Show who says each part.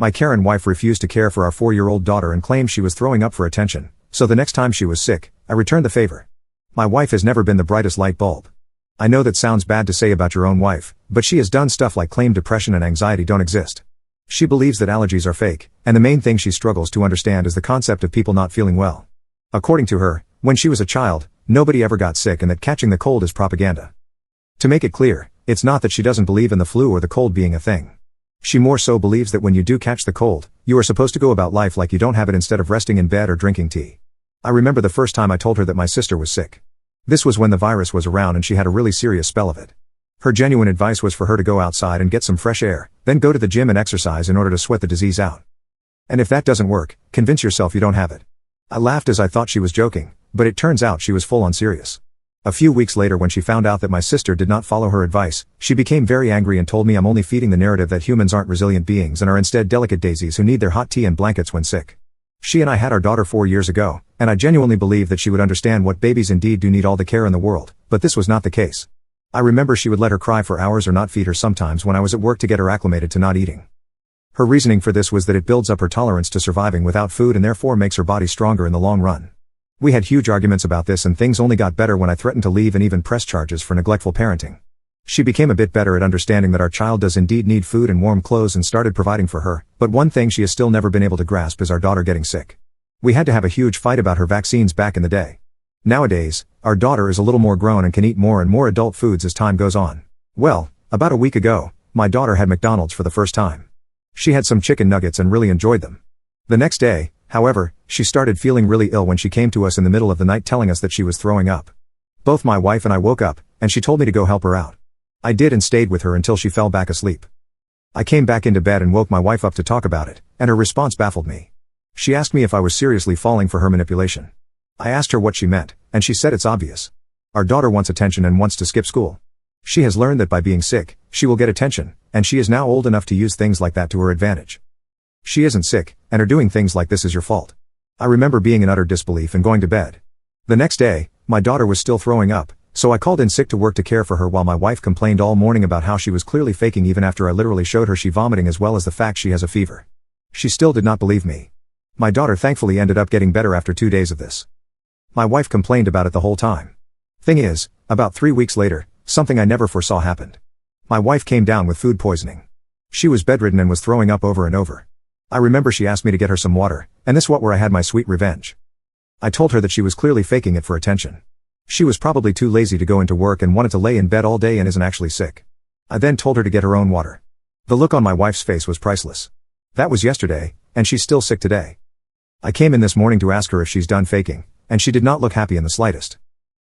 Speaker 1: My Karen wife refused to care for our 4-year-old daughter and claimed she was throwing up for attention, so the next time she was sick, I returned the favor. My wife has never been the brightest light bulb. I know that sounds bad to say about your own wife, but she has done stuff like claim depression and anxiety don't exist. She believes that allergies are fake, and the main thing she struggles to understand is the concept of people not feeling well. According to her, when she was a child, nobody ever got sick and that catching the cold is propaganda. To make it clear, it's not that she doesn't believe in the flu or the cold being a thing. She more so believes that when you do catch the cold, you are supposed to go about life like you don't have it instead of resting in bed or drinking tea. I remember the first time I told her that my sister was sick. This was when the virus was around and she had a really serious spell of it. Her genuine advice was for her to go outside and get some fresh air, then go to the gym and exercise in order to sweat the disease out. And if that doesn't work, convince yourself you don't have it. I laughed as I thought she was joking, but it turns out she was full on serious. A few weeks later, when she found out that my sister did not follow her advice, she became very angry and told me I'm only feeding the narrative that humans aren't resilient beings and are instead delicate daisies who need their hot tea and blankets when sick. She and I had our daughter 4 years ago, and I genuinely believe that she would understand what babies indeed do need all the care in the world, but this was not the case. I remember she would let her cry for hours or not feed her sometimes when I was at work to get her acclimated to not eating. Her reasoning for this was that it builds up her tolerance to surviving without food and therefore makes her body stronger in the long run. We had huge arguments about this and things only got better when I threatened to leave and even press charges for neglectful parenting. She became a bit better at understanding that our child does indeed need food and warm clothes and started providing for her, but one thing she has still never been able to grasp is our daughter getting sick. We had to have a huge fight about her vaccines back in the day. Nowadays, our daughter is a little more grown and can eat more and more adult foods as time goes on. Well, about a week ago, my daughter had McDonald's for the first time. She had some chicken nuggets and really enjoyed them. The next day, however, she started feeling really ill when she came to us in the middle of the night telling us that she was throwing up. Both my wife and I woke up, and she told me to go help her out. I did and stayed with her until she fell back asleep. I came back into bed and woke my wife up to talk about it, and her response baffled me. She asked me if I was seriously falling for her manipulation. I asked her what she meant, and she said it's obvious. Our daughter wants attention and wants to skip school. She has learned that by being sick, she will get attention, and she is now old enough to use things like that to her advantage. She isn't sick, and her doing things like this is your fault. I remember being in utter disbelief and going to bed. The next day, my daughter was still throwing up, so I called in sick to work to care for her while my wife complained all morning about how she was clearly faking even after I literally showed her she vomiting as well as the fact she has a fever. She still did not believe me. My daughter thankfully ended up getting better after 2 days of this. My wife complained about it the whole time. Thing is, about 3 weeks later, something I never foresaw happened. My wife came down with food poisoning. She was bedridden and was throwing up over and over. I remember she asked me to get her some water, and this was where I had my sweet revenge. I told her that she was clearly faking it for attention. She was probably too lazy to go into work and wanted to lay in bed all day and isn't actually sick. I then told her to get her own water. The look on my wife's face was priceless. That was yesterday, and she's still sick today. I came in this morning to ask her if she's done faking, and she did not look happy in the slightest.